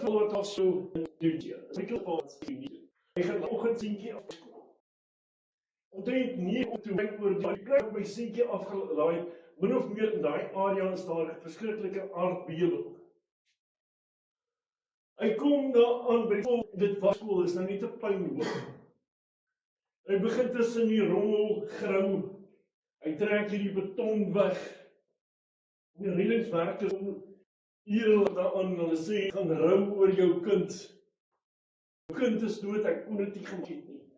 Wat of so doen jy? As ek op nie. Ek gaan oggend seentjie afskool. Omtrent 9 toe ek oor die kry my seentjie afgelaai, min of meer in daai area is daar 'n verskriklike aardbewing. Hy kom daar aan by dit was skool, is nou net 'n puinhoop. Hy begin tussen die rommel grou. Hy trek hierdie beton weg. Die reddingswerkers hier daaraan, hulle sê, gaan rou oor jou kind. Jou kind is dood, ek kon dit nie gemaak nie.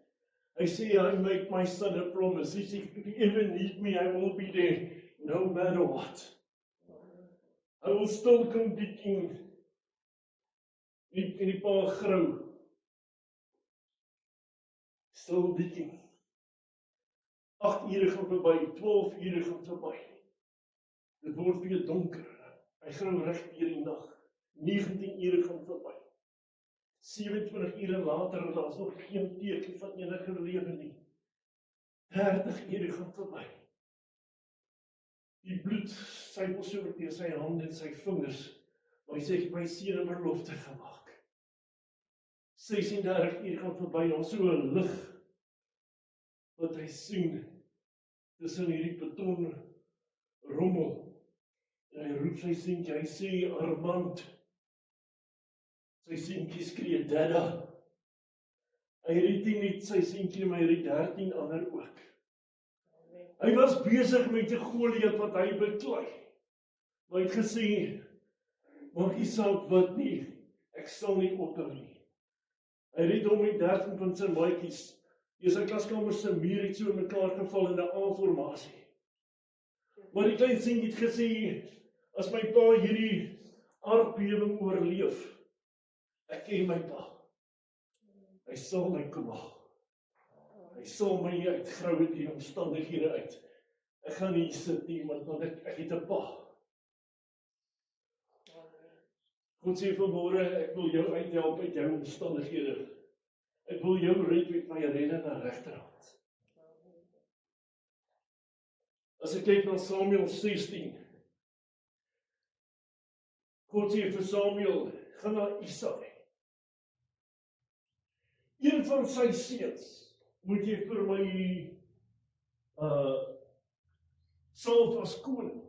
Hy sê, I make my son a promise. He said, if you ever need me, I will be there, no matter what. I will still come digging. En die pa grou. Still digging. 8 ure gaan verby, 12 ure gaan verby. Dit word weer donker. Hy grou reg deur die nag. 19 ure gaan verby. 27 ure later, en daar is nog geen teken van enige lewe nie. 30 ure gaan verby. Die bloed sypel so deur sy hande en sy vingers. Maar hy sê, my seun 'n belofte gemaak. 36 ure gaan verby, ons so 'n lig wat hy sien tussen hierdie beton rommel. En hy roep sy seentjie, hy sê, Armand. Sy seentjie skree, Dada. Hy het nie net sy seentjie, maar hy het 13 ander ook. Hy was besig met 'n Goliat wat hy beklei. Maar hy het gesê, maak nie saak wat nie, ek sal nie ophou nie. Hy het hom met 13 van sy maatjies, sy klaskamer se muur het so in mekaar geval in 'n A-formasie. Maar die klein seentjie het gesê, as my pa hierdie aardbewing oorleef, ek ken my pa. Hy sal my kom haal. Hy sal my uitgrou uit die omstandighede uit. Ek gaan nie sit nie, want ek het 'n pa. God sê vanmôre, ek wil jou uithelp uit jou omstandighede. Ek wil jou red met my reddende regterhand. As ek kyk na Samuel 16, God sê vir Samuel, gaan na Isaai. Een van sy seuns moet jy vir my salf as koning.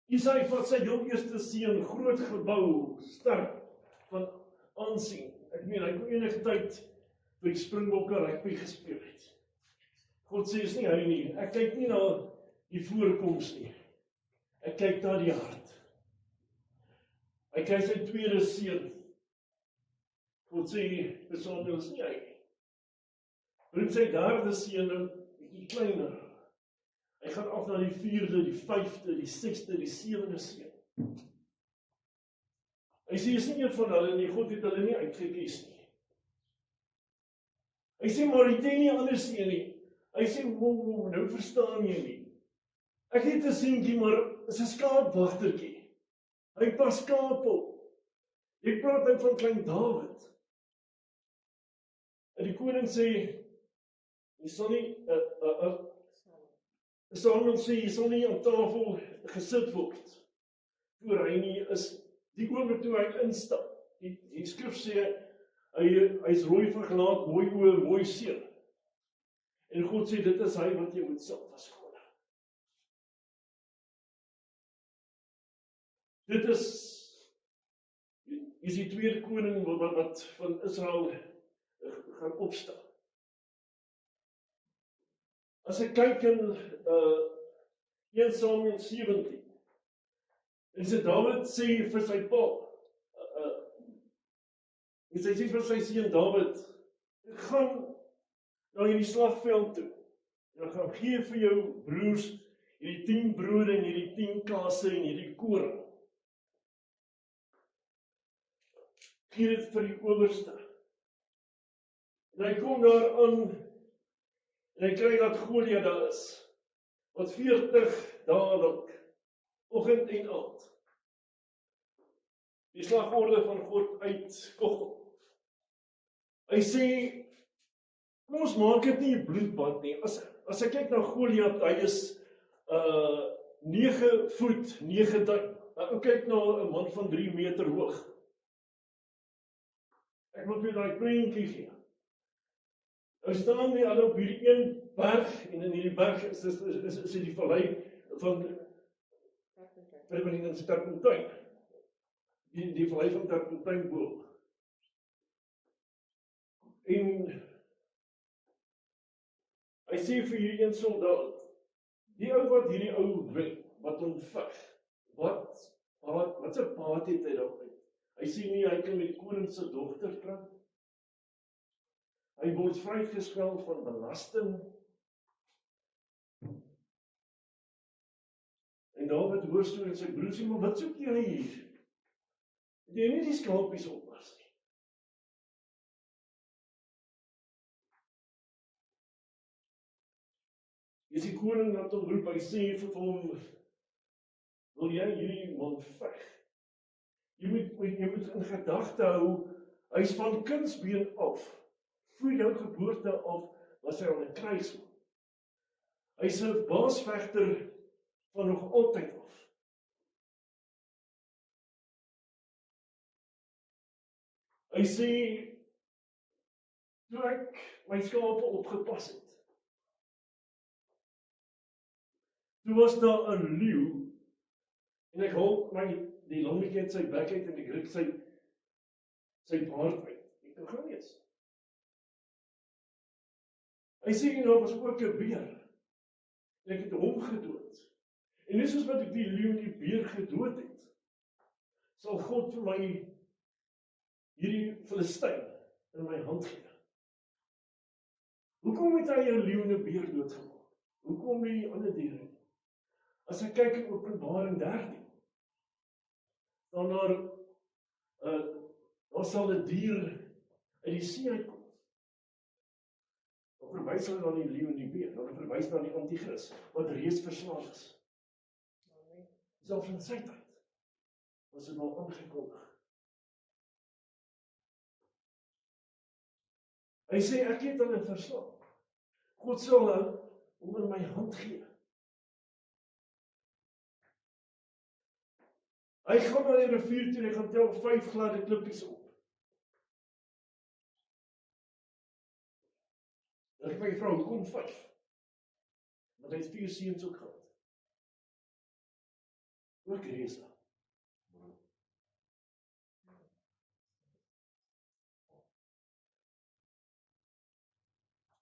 Isaai vat sy heel eerste seun, groot gebou, sterk, van aansien. Ek meen, hy kon enige tyd by Springbokke rugby gespeel het. God sê, is nie hy nie. Ek kyk nie na die voorkoms nie. Ek kyk na die hart. Hy kyk sy tweede seun. God sê, vir Samuel is nie hy nie. Bring sy derde seun nou, bietjie kleiner. Hy gaan af na die 4de, die 5de, die 6de, die 7de seun. Hy sê, is nie een van hulle nie, God het hulle nie uitgekies nie. Hy sê, maar het jy nie anders seun nie. Hy sê, wow, nou verstaan jy nie. Ek het 'n seentjie, maar is 'n skaapwagtertjie. Hy pas skaap op. Jy praat nou van klein Dawid. En die koning sê, jy sal nie, Samuel sê, jy sal nie aan tafel gesit word, voor hy nie is, die oomblik toe hy instap. Die skrif sê, hy is rooi van gelaat, mooi oë, mooi seun. En God sê, dit is hy wat jy moet salf as koning. Dit is die tweede koning wat van Israel gaan opstaan. As ek kyk in 1 Samuel 17, en sê Dawid sê vir sy pa, en sy sê vir sy seun Dawid, ek gaan na hierdie slagveld toe, en ek gaan gee vir jou broers, hierdie 10 brode en hierdie 10 kaase en hierdie koring. Gee dit vir die owerste. En hy kom daar aan, en hy kry dat Goliat daar is, wat 40 dae lank, oggend en aand, die slagorde van God uit Hy sê, kom ons maak dit nie 'n bloedbad nie. As ek kyk na Goliat, hy is 9 voet, 9 duim. Ek kyk na 'n man van 3 meter hoog. Ek moet vir daai prentjie gee. Nou staan die al op hierdie een berg, en in hierdie berg is die vallei van Permanent Sterkfontein. Die vallei van Sterkfontein bo. En hy sê vir hierdie een soldaat, die ou wat hierdie ou wen, wat hom veg, wat se paat het hy daarin? Hy sê nie, hy kan met die koning se dogter trou. Hy word vrygestel van belasting. En Dawid hoor so en sy broer sê, maar wat soek jy hier? Jy nie die skapies oppas nie. Jy sê koning laat hom roep, hy sê vir hom, wil jy hierdie man veg? Jy moet in gedagte hou, hy is van kindsbeen af. Voor jou geboorte af was hy al 'n krygsman. Hy is 'n baasvegter van nog altyd af. Hy sê, toe ek my skape opgepas het, toe was daar 'n leeu, en ek haal die lammetjie uit sy bek uit, en ek ruk sy baard uit. Ek kan gou lees. Hy sê, daar was ook 'n beer, en ek het hom gedood. En dis soos wat ek die leeu en die beer gedood het, sal God vir my hierdie Filistyn in my hand gee. Hoekom het hy 'n leeu en 'n beer doodgemaak? Hoekom nie die ander diere nie? As ek kyk in Openbaring 13, dan daar sal 'n dier uit die see uitkom. Dan verwys hulle na die leeu en die beer, dan verwys na die anti-kris, wat reeds verslaan is. Selfs in sy tyd was dit al aangekondig. Hy sê, ek het hulle verslaan. God sal hom in my hand gee. Hy gaan na die rivier toe, hy gaan tel 5 gladde klippies op. Dan het my vrou, hoekom 5? Want hy het 4 seuns ook gehad. Ook reëse.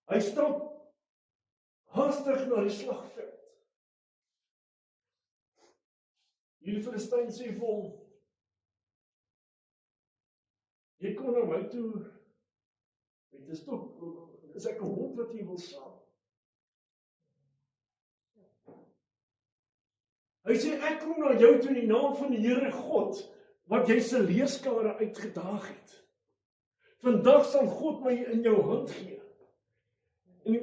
Hy stap haastig na die slagveld. Hierdie Filistyn sê vir hom, jy kom na my toe met 'n stok, is ek 'n hond wat jy wil slaan? Hy sê, ek kom na jou toe in die naam van die Here God, wat jy se leerskare uitgedaag het. Vandag sal God my in jou hand gee. En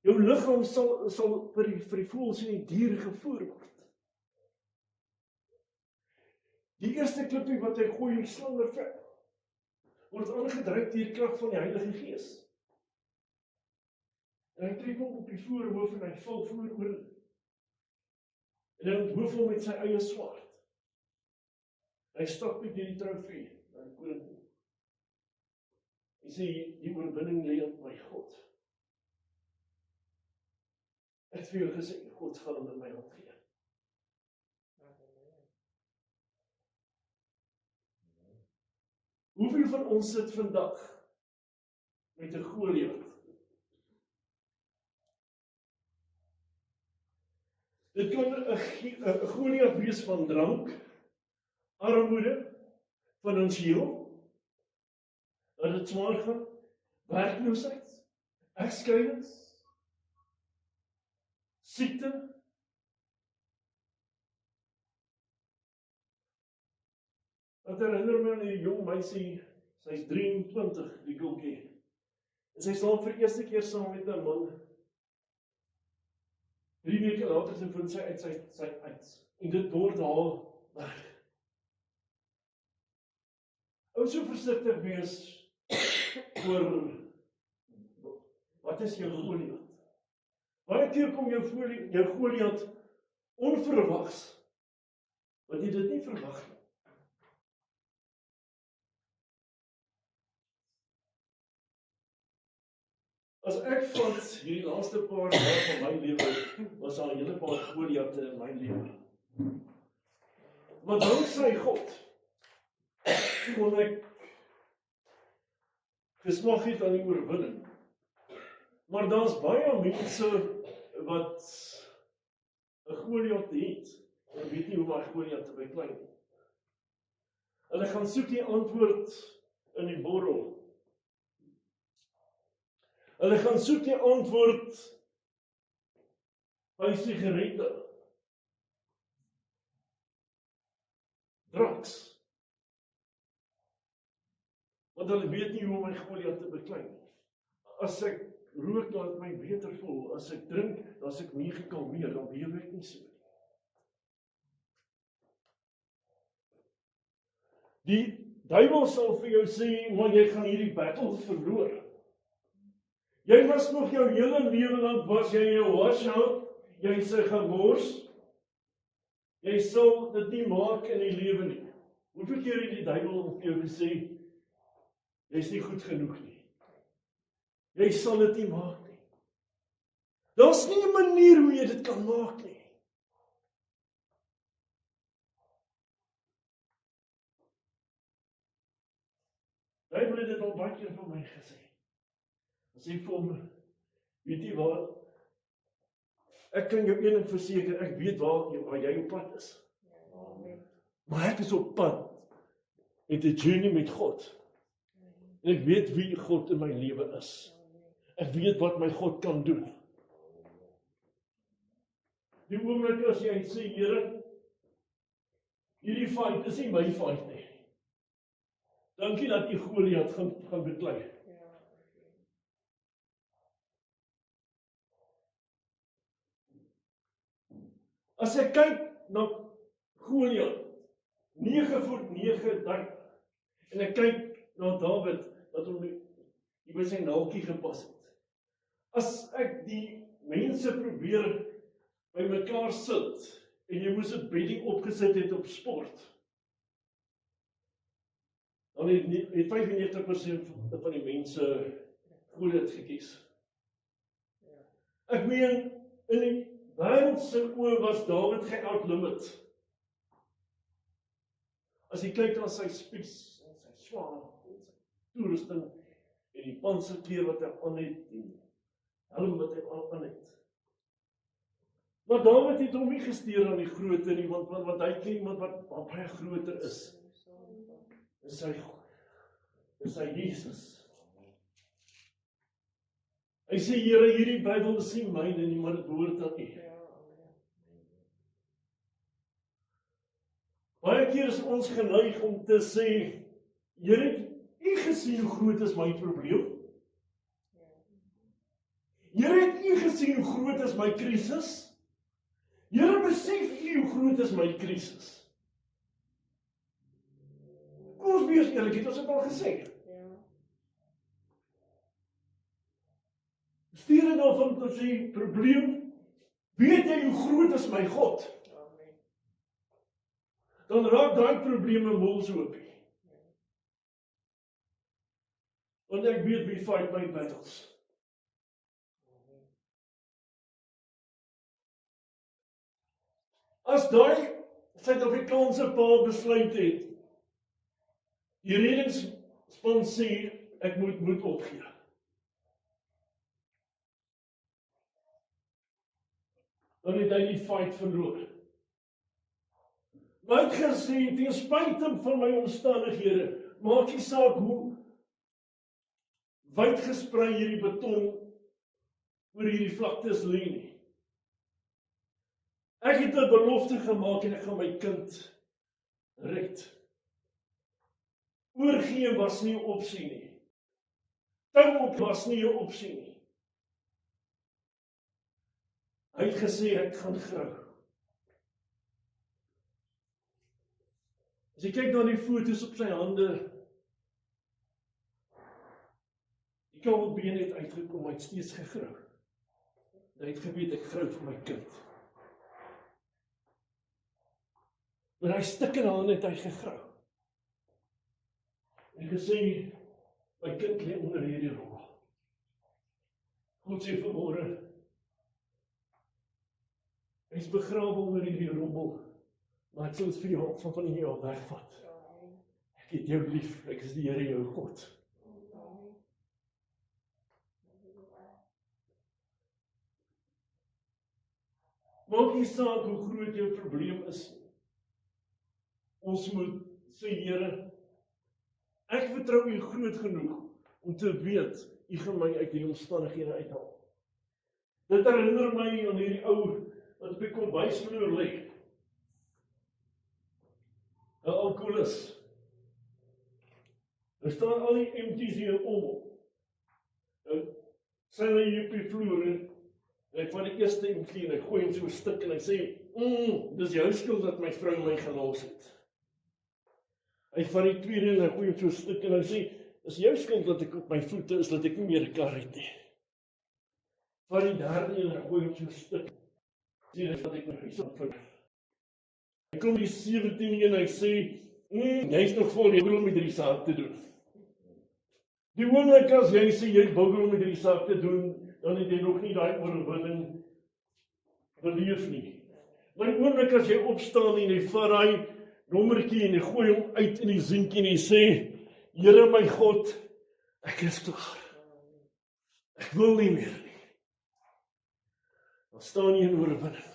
jou liggaam sal vir die voëls en die diere gevoer word. Die eerste klippie wat hy gooi in die slangervel, word aangedryf deur die krag van die Heilige Gees. En hy trek hom op die voorhoof en hy val vooroor. En hy onthoof hom met sy eie swaard. Hy stap met die trofee na die koning toe. Hy sê, die oorwinning lê op my God. Ek het vir jou gesê, God gaan hom in my hand gee. Hoeveel van ons sit vandag met 'n Goliat? Dit kan 'n Goliat wees van drank, armoede, finansiëel, dat dit swaar gaan, werkloosheid, egskeidings, siekte. Wat herinner my aan die jong meisie, sy's 23, die Gulkie. En sy staan vir eerste keer saam met 'n man. 3 weke later vind sy uit sy uit. En dit word haar weg. Ou so versigtig wees oor wat is jou Goliat? Baie keer kom jou Goliat onverwags, want jy dit nie verwag nie. As ek vat hierdie laaste paar jaar van my lewe, was daar 'n hele paar Goliatte in my lewe. Maar danksy God kon ek gesmag het aan die oorwinning. Maar daar's baie mense wat 'n Goliat het, en weet nie hoe my Goliat te beklei nie. Hulle gaan soek die antwoord in die borrel. Hulle gaan soek die antwoord by sigarette, drugs. Want hulle weet nie hoe my Goliat te beklei nie. As ek rook, laat my beter voel. As ek drink, dan as ek meer gekalmeer, dan beweeg ek nie so nie. Die duiwel sal vir jou sê, maar jy gaan hierdie battle verloor. Jy was nog jou hele lewe lank was jy jou washout, jy sê gemors. Jy sal dit nie maak in die lewe nie. Hoeveel keer het die duiwel vir jou gesê, jy's nie goed genoeg nie. Jy sal dit nie maak nie. Daar's nie 'n manier hoe jy dit kan maak nie. Hy het dit al baie keer vir my gesê. As ek vir hom, weet jy waar, ek kan jou een ding verseker, ek weet waar jy op pad is. Maar ek is op pad met 'n journey met God. En ek weet wie God in my lewe is. Ek weet wat my God kan doen. Die oomblik as jy sê, Here, hierdie fight is nie my fight nie. Dankie dat jy Goliat gaan beklei. As ek kyk na Goliat, 9 voet 9 duim, en ek kyk na Dawid, wat hom die by sy naaltjie gepas het. As ek die mense probeer by mekaar sit, en jy moes 'n bedding opgesit het op sport, dan het 95% van die mense Goliat gekies. Ek meen, in die wêreld se oë was Dawid ge-outlimit. As jy kyk na sy spies, en sy swaard, en sy toerusting, en die panserkleer wat hy aan het, die helm wat hy aan het. Maar Dawid het hom nie gesteer aan die grootte nie, want hy ken iemand wat baie groter is. Is hy Jesus. Hy sê, Here, hierdie Bybel is nie myne nie, maar dit behoort aan U. Baie keer is ons geneig om te sê, Here, het U gesien hoe groot is my probleem? Here, het U gesien hoe groot is my krisis? Here, besef U hoe groot is my krisis? Kom ons wees eerlik, het ons dit al gesê. Stuur dit dan van te sê, probleem, weet jy hoe groot is my God? Dan raak daai probleme mols oop. Want ek weet wie fight my battles. As daai Suid-Afrikaanse pa besluit het, die reddingsspan sê, ek moet opgee. Dan het hy die fight verloor. Maar ek gesê, ten spyte van my omstandighede, maak nie saak hoe wyd gesprei hierdie beton oor hierdie vlaktes lê nie. Ek het 'n belofte gemaak en ek gaan my kind red. Oorgee was nie 'n opsie nie. Tou op was nie 'n opsie nie. Hy het gesê, ek gaan grou. As jy kyk na die foto's op sy hande, kaalbeen het uitgekom, hy het steeds gegrou. Hy het geweet, ek grou vir my kind. Maar hy stik in hande het hy gegrou. En gesê, my kind lê onder hierdie rommel. God sê vanmôre, hy is begrawe onder hierdie rommel, maar ek sal dit vir jou van jou wegvat. Ek het jou lief, ek is die Here jou God. Maak nie saak hoe groot jou probleem is. Ons moet sê, Here, ek vertrou U groot genoeg om te weet, U gaan my uit die omstandighede uithaal. Dit herinner my aan hierdie ou wat op die kombuisvloer lê. 'n alkoholist. Er staan al die empties hier om. Nou, sy lê hier op die vloer en hy vat die eerste emptie en hy gooi hom so 'n stuk en hy sê, dis jou skuld dat my vrou my gelos het. Hy vat die tweede en hy gooi hom so 'n stuk en hy sê, dis jou skuld dat ek op my voete is, dat ek nie meer 'n kar het nie. Vat die derde en hy gooi hom so 'n stuk. Sê dat ek my huis opvat. Hy kom die 17 en hy sê, jy is nog vol, jy wil om met hierdie saak te doen. Die oomblik as jy sê, jy wil om met hierdie saak te doen, dan het jy nog nie daai oorwinning beleef nie. Maar die oomblik as jy opstaan en jy vat daai nommertjie en jy gooi hom uit in die zienkie en jy sê, Here my God, ek is klaar. Ek wil nie meer nie. Dan staan jy in oorwinning.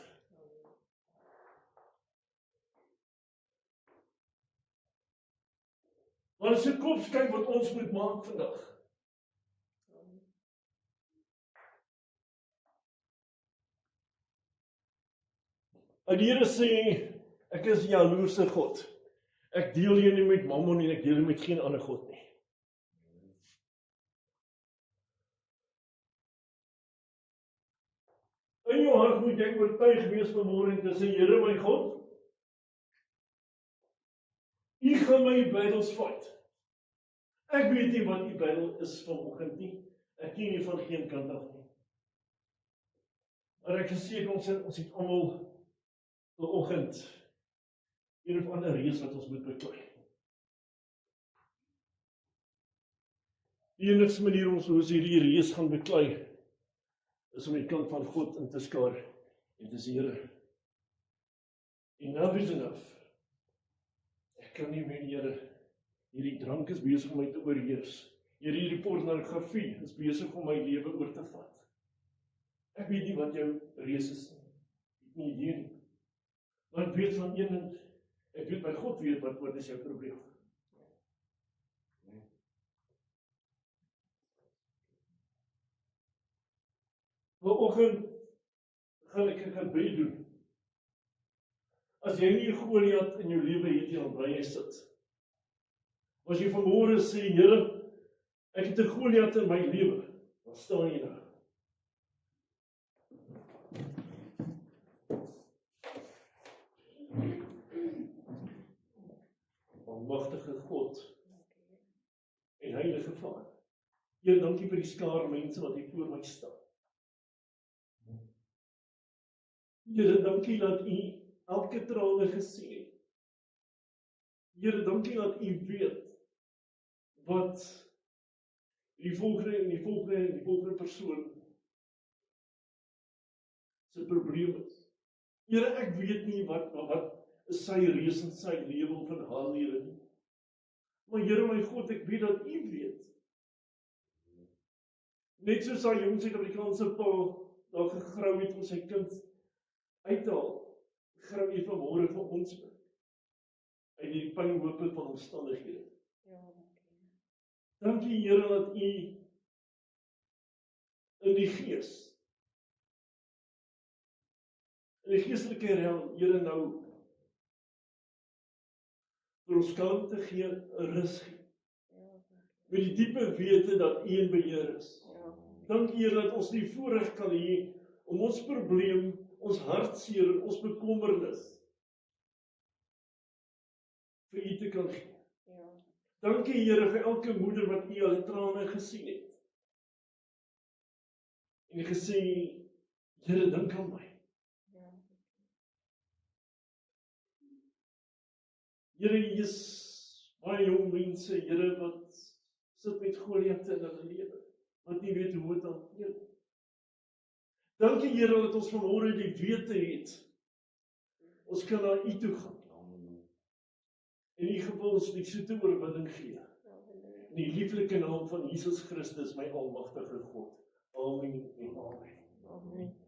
Maar dis 'n kopskyk wat ons moet maak vandag. En die Here sê, ek is 'n jaloerse God. Ek deel jou nie met Mammon en ek deel jou met geen ander God nie. In jou hart moet jy oortuig wees vanmôre en te sê, Here my God, U gaan my battles fight. Ek weet nie wat U battle is vanoggend nie. Ek ken nie van geen kant af nie. Maar ek gesê ons het almal vanoggend een of ander reis wat ons moet beklei. Die enigste manier ons hoe ons hierdie reis gaan beklei, is om die kant van God in te skaar en te sê, Here, enough is enough. Ek kan nie meer, Here, hierdie drank is besig om my te oorheers. Hierdie pornografie is besig om my lewe oor te vat. Ek weet nie wat jou reis is nie. Ek het nie idee nie. Maar ek weet van een en ek weet my God weet wat is jou probleem. Vanoggend gaan ek 'n gebed doen. As jy nie 'n Goliat in jou lewe het nie, dan bly jy sit. As jy vanmôre sê, Here, ek het 'n Goliat in my lewe, dan staan jy daar. Almagtige God en Heilige Vader. Here, dankie vir die skare mense wat hier voor my staan. Here, dankie dat U elke trane gesien het. Here, dankie dat U weet wat die volgende persoon se probleem is. Here, ek weet nie wat is sy reis in sy lewe of in haar lewe nie. Maar Here my God, ek weet dat U weet. Net soos daai jong Suid-Afrikaanse pa daar gegrou het om sy kind uithaal, grou U vanmôre vir ons uit die pynhope van omstandighede. Ja, dankie Here dat U in die gees, in die geestelike realm, Here nou vir ons kalmte gee, 'n rus gee. Met die diepe wete dat U in beheer is. Dankie Here dat ons die voorreg kan hê om ons probleem, ons hartseer, ons bekommernis vir U te kan gee. Dankie Here vir elke moeder wat U al trane gesien het. En gesê, Here, dink aan my. Here, hier is baie jong mense, Here, wat sit met Goliat in hulle lewe, wat nie weet hoe dit hanteer. Dankie, Here, dat ons vanmôre die wete het. Ons kan na U toe gaan. En U gaan ons die soete oorwinning gee. In die lieflike naam van Jesus Christus, my almagtige God. Amen en amen.